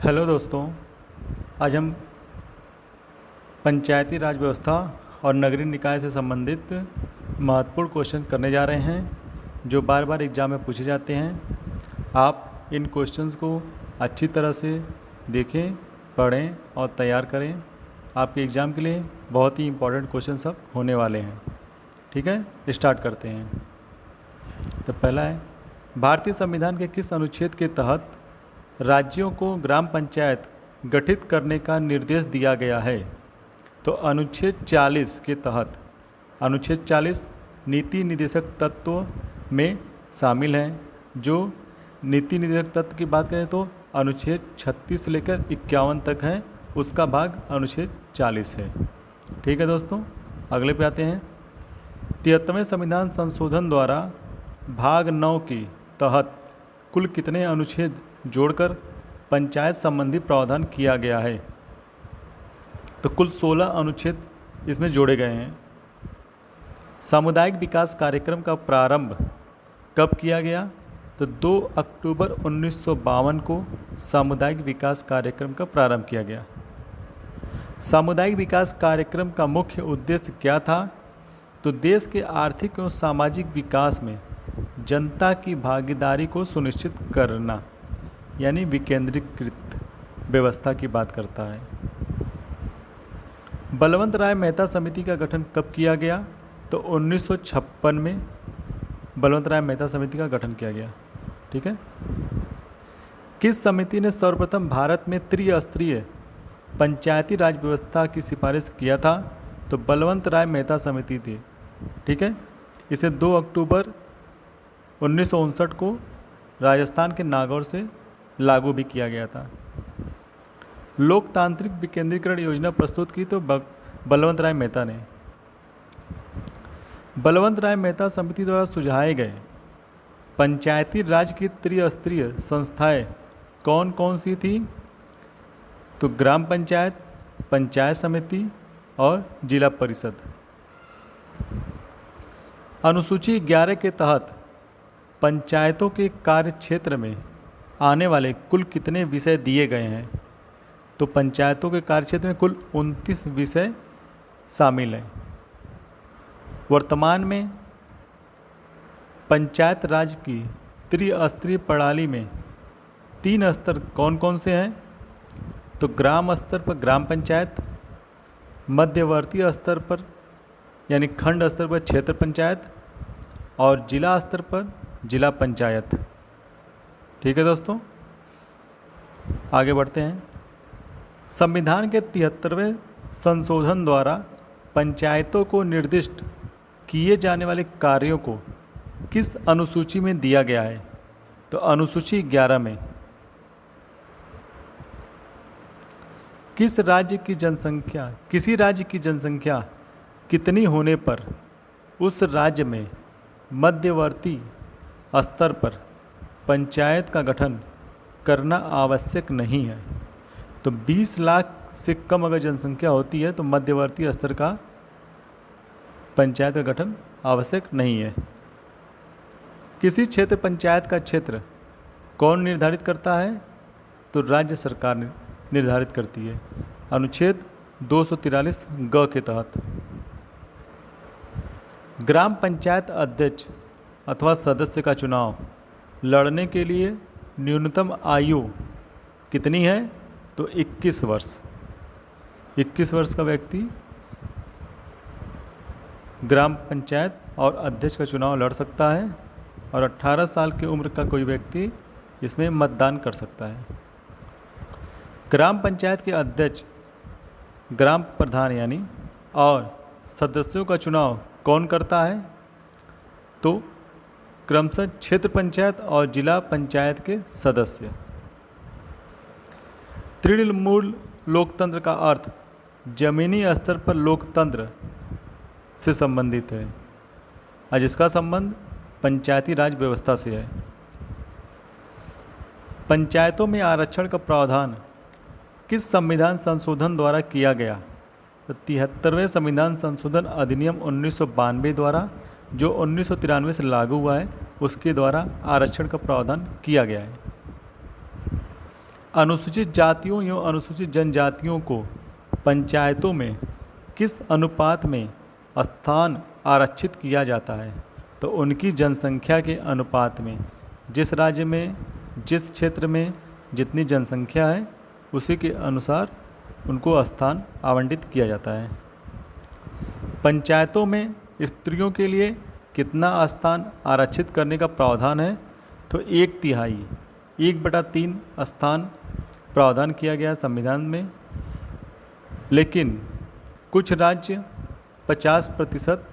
Hello दोस्तों। आज हम पंचायती राज व्यवस्था और नगरीय निकाय से संबंधित महत्वपूर्ण क्वेश्चन करने जा रहे हैं जो बार बार एग्ज़ाम में पूछे जाते हैं। आप इन क्वेश्चंस को अच्छी तरह से देखें, पढ़ें और तैयार करें। आपके एग्ज़ाम के लिए बहुत ही इम्पोर्टेंट क्वेश्चन सब होने वाले हैं। ठीक है, स्टार्ट करते हैं। तो पहला है, भारतीय संविधान के किस अनुच्छेद के तहत राज्यों को ग्राम पंचायत गठित करने का निर्देश दिया गया है? तो अनुच्छेद 40 के तहत। अनुच्छेद 40 नीति निर्देशक तत्व में शामिल हैं। जो नीति निर्देशक तत्व की बात करें तो अनुच्छेद 36 से लेकर 51 तक है, उसका भाग अनुच्छेद 40 है। ठीक है दोस्तों, अगले पे आते हैं। 73वें संविधान संशोधन द्वारा भाग 9 के तहत कुल कितने अनुच्छेद जोड़कर पंचायत संबंधी प्रावधान किया गया है? तो कुल 16 अनुच्छेद इसमें जोड़े गए हैं। सामुदायिक विकास कार्यक्रम का प्रारंभ कब किया गया? तो 2 अक्टूबर 1952 को सामुदायिक विकास कार्यक्रम का प्रारंभ किया गया। सामुदायिक विकास कार्यक्रम का मुख्य उद्देश्य क्या था? तो देश के आर्थिक एवं सामाजिक विकास में जनता की भागीदारी को सुनिश्चित करना, यानी विकेंद्रीकृत व्यवस्था की बात करता है। बलवंत राय मेहता समिति का गठन कब किया गया? तो 1956 में बलवंत राय मेहता समिति का गठन किया गया। ठीक है। किस समिति ने सर्वप्रथम भारत में त्रिस्तरीय पंचायती राज व्यवस्था की सिफारिश किया था? तो बलवंत राय मेहता समिति थी। ठीक है। इसे 2 अक्टूबर 1959 को राजस्थान के नागौर से लागू भी किया गया था। लोकतांत्रिक विकेंद्रीकरण योजना प्रस्तुत की तो बलवंत राय मेहता ने। बलवंत राय मेहता समिति द्वारा सुझाए गए पंचायती राज की त्रिस्तरीय संस्थाएं कौन कौन सी थी? तो ग्राम पंचायत, पंचायत समिति और जिला परिषद। अनुसूची 11 के तहत पंचायतों के कार्य क्षेत्र में आने वाले कुल कितने विषय दिए गए हैं? तो पंचायतों के कार्यक्षेत्र में कुल 29 विषय शामिल हैं। वर्तमान में पंचायत राज की त्रिस्तरीय प्रणाली में 3 स्तर कौन कौन से हैं? तो ग्राम स्तर पर ग्राम पंचायत, मध्यवर्ती स्तर पर यानी खंड स्तर पर क्षेत्र पंचायत और जिला स्तर पर जिला पंचायत। ठीक है दोस्तों, आगे बढ़ते हैं। संविधान के 73वें संशोधन द्वारा पंचायतों को निर्दिष्ट किए जाने वाले कार्यों को किस अनुसूची में दिया गया है? तो अनुसूची 11 में। किसी राज्य की जनसंख्या कितनी होने पर उस राज्य में मध्यवर्ती स्तर पर पंचायत का गठन करना आवश्यक नहीं है? तो 20 लाख से कम अगर जनसंख्या होती है तो मध्यवर्ती स्तर का पंचायत का गठन आवश्यक नहीं है। किसी क्षेत्र पंचायत का क्षेत्र कौन निर्धारित करता है? तो राज्य सरकार निर्धारित करती है, अनुच्छेद 243 ग के तहत। ग्राम पंचायत अध्यक्ष अथवा सदस्य का चुनाव लड़ने के लिए न्यूनतम आयु कितनी है? तो 21 वर्ष। 21 वर्ष का व्यक्ति ग्राम पंचायत और अध्यक्ष का चुनाव लड़ सकता है और 18 साल की उम्र का कोई व्यक्ति इसमें मतदान कर सकता है। ग्राम पंचायत के अध्यक्ष, ग्राम प्रधान यानी और सदस्यों का चुनाव कौन करता है? तो क्रमशः क्षेत्र पंचायत और जिला पंचायत के सदस्य। तृणमूल लोकतंत्र का अर्थ जमीनी स्तर पर लोकतंत्र से संबंधित है और जिसका संबंध पंचायती राज व्यवस्था से है। पंचायतों में आरक्षण का प्रावधान किस संविधान संशोधन द्वारा किया गया? तो 73वें संविधान संशोधन अधिनियम 1992 द्वारा, जो 1993 से लागू हुआ है, उसके द्वारा आरक्षण का प्रावधान किया गया है। अनुसूचित जातियों एवं अनुसूचित जनजातियों को पंचायतों में किस अनुपात में स्थान आरक्षित किया जाता है? तो उनकी जनसंख्या के अनुपात में। जिस राज्य में, जिस क्षेत्र में जितनी जनसंख्या है उसी के अनुसार उनको स्थान आवंटित किया जाता है। पंचायतों में स्त्रियों के लिए कितना स्थान आरक्षित करने का प्रावधान है? तो 1/3, 1/3 स्थान प्रावधान किया गया संविधान में। लेकिन कुछ राज्य 50%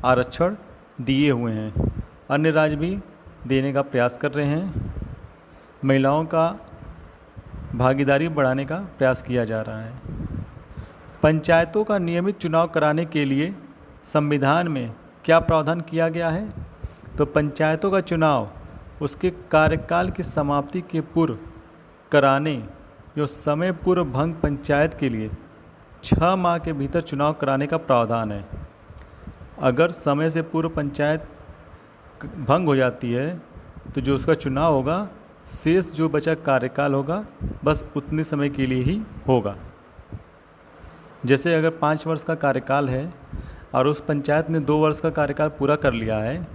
आरक्षण दिए हुए हैं, अन्य राज्य भी देने का प्रयास कर रहे हैं। महिलाओं का भागीदारी बढ़ाने का प्रयास किया जा रहा है। पंचायतों का नियमित चुनाव कराने के लिए संविधान में क्या प्रावधान किया गया है? तो पंचायतों का चुनाव उसके कार्यकाल की समाप्ति के पूर्व कराने या समय पूर्व भंग पंचायत के लिए 6 माह के भीतर चुनाव कराने का प्रावधान है। अगर समय से पूर्व पंचायत भंग हो जाती है तो जो उसका चुनाव होगा, शेष जो बचा कार्यकाल होगा बस उतने समय के लिए ही होगा। जैसे अगर 5 वर्ष का कार्यकाल है और उस पंचायत ने 2 वर्ष का कार्यकाल पूरा कर लिया है,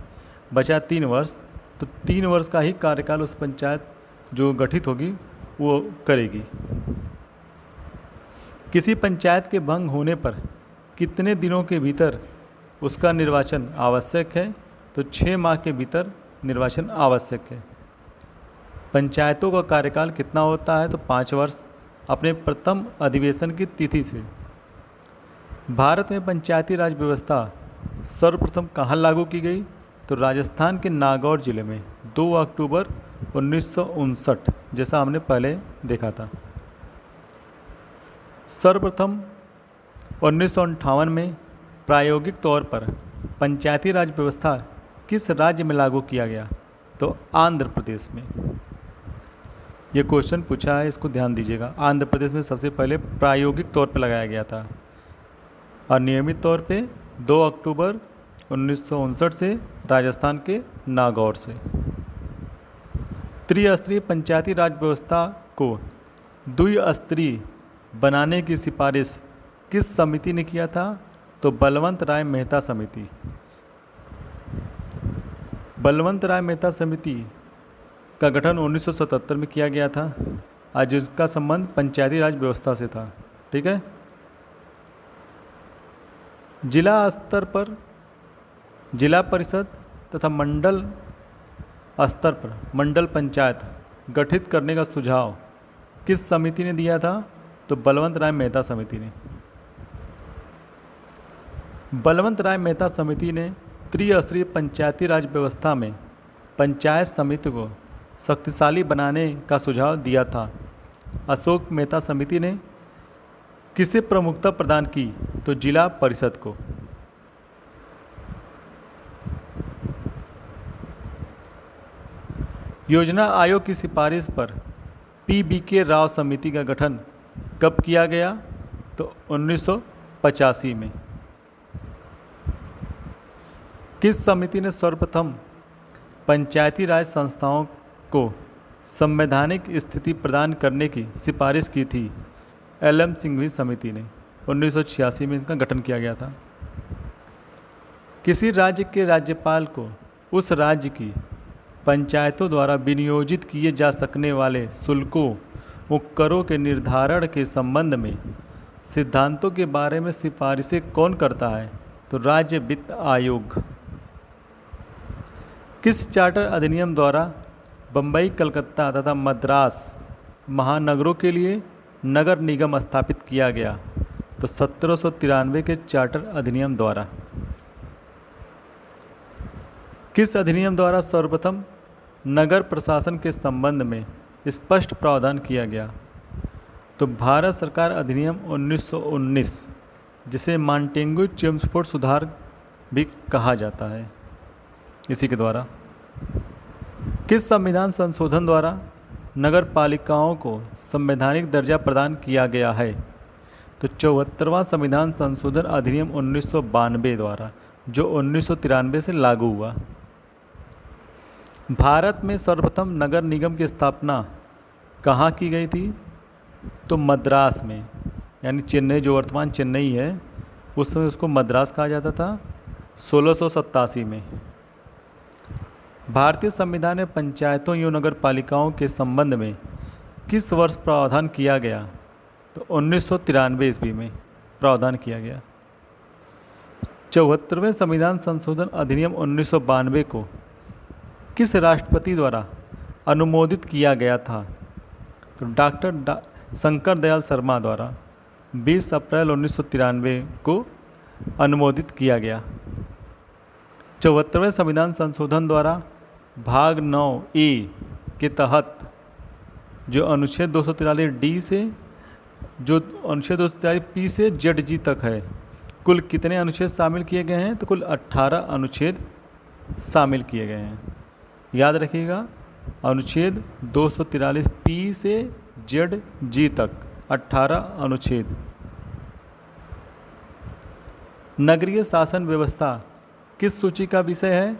बचा 3 वर्ष, तो 3 वर्ष का ही कार्यकाल उस पंचायत जो गठित होगी वो करेगी। किसी पंचायत के भंग होने पर कितने दिनों के भीतर उसका निर्वाचन आवश्यक है? तो 6 माह के भीतर निर्वाचन आवश्यक है। पंचायतों का कार्यकाल कितना होता है? तो 5 वर्ष अपने प्रथम अधिवेशन की तिथि से। भारत में पंचायती राज व्यवस्था सर्वप्रथम कहाँ लागू की गई? तो राजस्थान के नागौर जिले में 2 अक्टूबर 1959, जैसा हमने पहले देखा था। सर्वप्रथम 1958 में प्रायोगिक तौर पर पंचायती राज व्यवस्था किस राज्य में लागू किया गया? तो आंध्र प्रदेश में। ये क्वेश्चन पूछा है, इसको ध्यान दीजिएगा। आंध्र प्रदेश में सबसे पहले प्रायोगिक तौर पर लगाया गया था और नियमित तौर पे 2 अक्टूबर 1959 से राजस्थान के नागौर से। त्रिस्तरीय पंचायती राज व्यवस्था को द्विस्तरीय बनाने की सिफारिश किस समिति ने किया था? तो बलवंत राय मेहता समिति। बलवंत राय मेहता समिति का गठन 1977 में किया गया था और जिसका संबंध पंचायती राज व्यवस्था से था। ठीक है। जिला स्तर पर जिला परिषद तथा मंडल स्तर पर मंडल पंचायत गठित करने का सुझाव किस समिति ने दिया था? तो बलवंत राय मेहता समिति ने। बलवंत राय मेहता समिति ने त्रिस्तरीय पंचायती राज व्यवस्था में पंचायत समिति को शक्तिशाली बनाने का सुझाव दिया था। अशोक मेहता समिति ने किसे प्रमुखता प्रदान की? तो जिला परिषद को। योजना आयोग की सिफारिश पर PBK राव समिति का गठन कब किया गया? तो 1985 में। किस समिति ने सर्वप्रथम पंचायती राज संस्थाओं को संवैधानिक स्थिति प्रदान करने की सिफारिश की थी? LM सिंघवी समिति ने। 1986 में इसका गठन किया गया था। किसी राज्य के राज्यपाल को उस राज्य की पंचायतों द्वारा विनियोजित किए जा सकने वाले शुल्कों व करों के निर्धारण के संबंध में सिद्धांतों के बारे में सिफारिशें कौन करता है? तो राज्य वित्त आयोग। किस चार्टर अधिनियम द्वारा बम्बई, कलकत्ता तथा मद्रास महानगरों के लिए नगर निगम स्थापित किया गया? तो 1793 के चार्टर अधिनियम द्वारा। किस अधिनियम द्वारा सर्वप्रथम नगर प्रशासन के संबंध में स्पष्ट प्रावधान किया गया? तो भारत सरकार अधिनियम 1919, जिसे मांटेग्यू चेम्सफोर्ड सुधार भी कहा जाता है, इसी के द्वारा। किस संविधान संशोधन द्वारा नगर पालिकाओं को संवैधानिक दर्जा प्रदान किया गया है? तो 74वां संविधान संशोधन अधिनियम 1992 द्वारा, जो 1993 से लागू हुआ। भारत में सर्वप्रथम नगर निगम की स्थापना कहाँ की गई थी? तो मद्रास में, यानी चेन्नई, जो वर्तमान चेन्नई है, उस समय उसको मद्रास कहा जाता था 1687 में। भारतीय संविधान में पंचायतों एवं नगर पालिकाओं के संबंध में किस वर्ष प्रावधान किया गया? तो 1993 ईस्वी में प्रावधान किया गया। 74वें संविधान संशोधन अधिनियम 1992 को किस राष्ट्रपति द्वारा अनुमोदित किया गया था? तो डॉक्टर शंकर दयाल शर्मा द्वारा 20 अप्रैल 1993 को अनुमोदित किया गया। 74वें संविधान संशोधन द्वारा भाग 9A के तहत जो अनुच्छेद 243 डी से जो अनुच्छेद 243 पी से जेड जी तक है, कुल कितने अनुच्छेद शामिल किए गए हैं? तो कुल 18 अनुच्छेद शामिल किए गए हैं। याद रखिएगा, अनुच्छेद 243 पी से जेड जी तक 18 अनुच्छेद। नगरीय शासन व्यवस्था किस सूची का विषय है?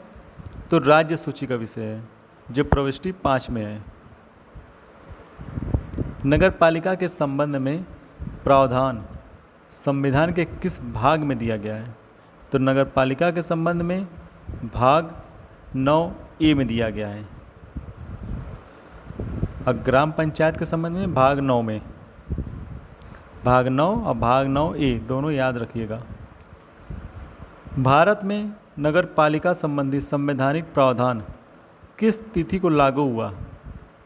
तो राज्य सूची का विषय है, जो प्रविष्टि 5 में है। नगर पालिका के संबंध में प्रावधान संविधान के किस भाग में दिया गया है? तो नगर पालिका के संबंध में भाग 9A में दिया गया है। और ग्राम पंचायत के संबंध में भाग 9 में, भाग 9 और भाग 9A दोनों याद रखिएगा। भारत में नगर पालिका संबंधी संवैधानिक प्रावधान किस तिथि को लागू हुआ?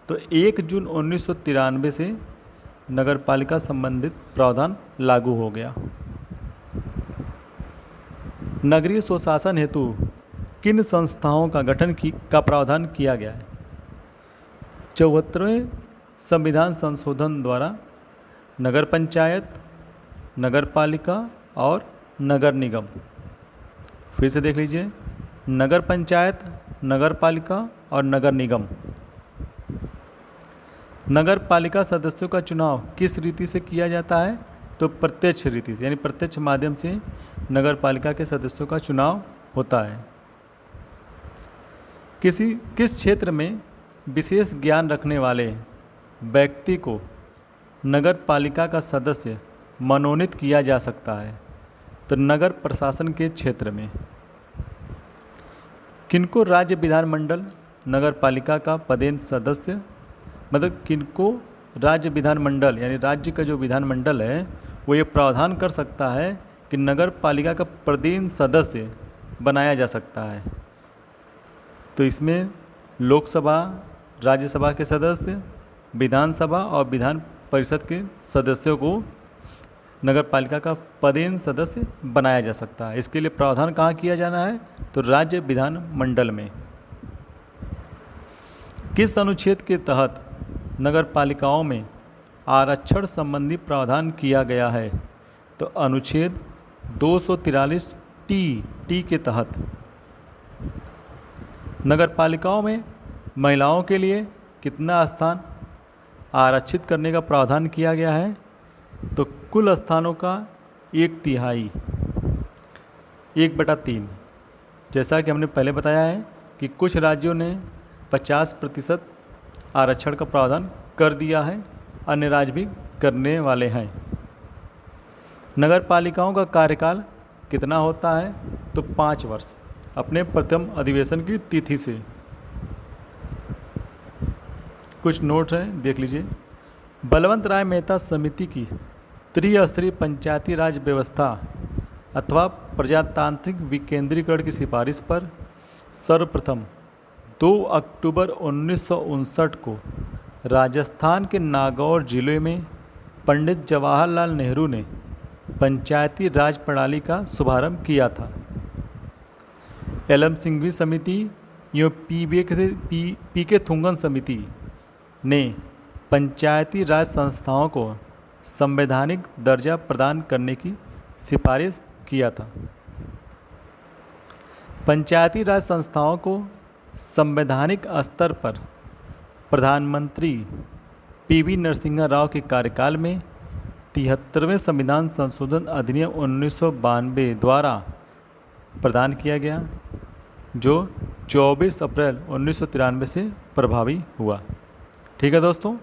तो 1 जून 1993 से नगर पालिका संबंधित प्रावधान लागू हो गया। नगरीय स्वशासन हेतु किन संस्थाओं का गठन का प्रावधान किया गया है? 74वें संविधान संशोधन द्वारा नगर पंचायत, नगर पालिका और नगर निगम। फिर से देख लीजिए, नगर पंचायत, नगर पालिका और नगर निगम। नगर पालिका सदस्यों का चुनाव किस रीति से किया जाता है? तो प्रत्यक्ष रीति से, यानी प्रत्यक्ष माध्यम से नगर पालिका के सदस्यों का चुनाव होता है। किस क्षेत्र में विशेष ज्ञान रखने वाले व्यक्ति को नगर पालिका का सदस्य मनोनीत किया जा सकता है? तो नगर प्रशासन के क्षेत्र में। किनको राज्य विधानमंडल नगर पालिका का पदेन सदस्य, मतलब किनको राज्य विधानमंडल, यानी राज्य का जो विधानमंडल है वो ये प्रावधान कर सकता है कि नगर पालिका का पदेन सदस्य बनाया जा सकता है? तो इसमें लोकसभा, राज्यसभा के सदस्य, विधानसभा और विधान परिषद के सदस्यों को नगर पालिका का पदेन सदस्य बनाया जा सकता है। इसके लिए प्रावधान कहाँ किया जाना है? तो राज्य विधानमंडल में। किस अनुच्छेद के तहत नगर पालिकाओं में आरक्षण संबंधी प्रावधान किया गया है? तो अनुच्छेद 243 टी के तहत नगर पालिकाओं में महिलाओं के लिए कितना स्थान आरक्षित करने का प्रावधान किया गया है? तो कुल स्थानों का 1/3, 1/3। जैसा कि हमने पहले बताया है कि कुछ राज्यों ने 50% आरक्षण का प्रावधान कर दिया है, अन्य राज्य भी करने वाले हैं। नगर पालिकाओं का कार्यकाल कितना होता है? तो 5 वर्ष, अपने प्रथम अधिवेशन की तिथि से। कुछ नोट हैं, देख लीजिए। बलवंत राय मेहता समिति की त्रिस्तरीय पंचायती राज व्यवस्था अथवा प्रजातांत्रिक विकेंद्रीकरण की सिफारिश पर सर्वप्रथम 2 अक्टूबर 1959 को राजस्थान के नागौर जिले में पंडित जवाहरलाल नेहरू ने पंचायती राज प्रणाली का शुभारंभ किया था। एल.एम. सिंघवी समिति एवं पी.के. थुंगन समिति ने पंचायती राज संस्थाओं को संवैधानिक दर्जा प्रदान करने की सिफारिश किया था। पंचायती राज संस्थाओं को संवैधानिक स्तर पर प्रधानमंत्री पी.वी. नरसिम्हा राव के कार्यकाल में 73वें संविधान संशोधन अधिनियम 1992 द्वारा प्रदान किया गया, जो 24 अप्रैल 1993 से प्रभावी हुआ। ठीक है दोस्तों,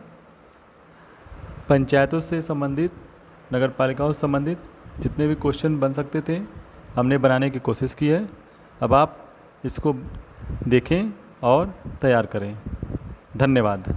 पंचायतों से संबंधित, नगर पालिकाओं से संबंधित जितने भी क्वेश्चन बन सकते थे हमने बनाने की कोशिश की है। अब आप इसको देखें और तैयार करें। धन्यवाद।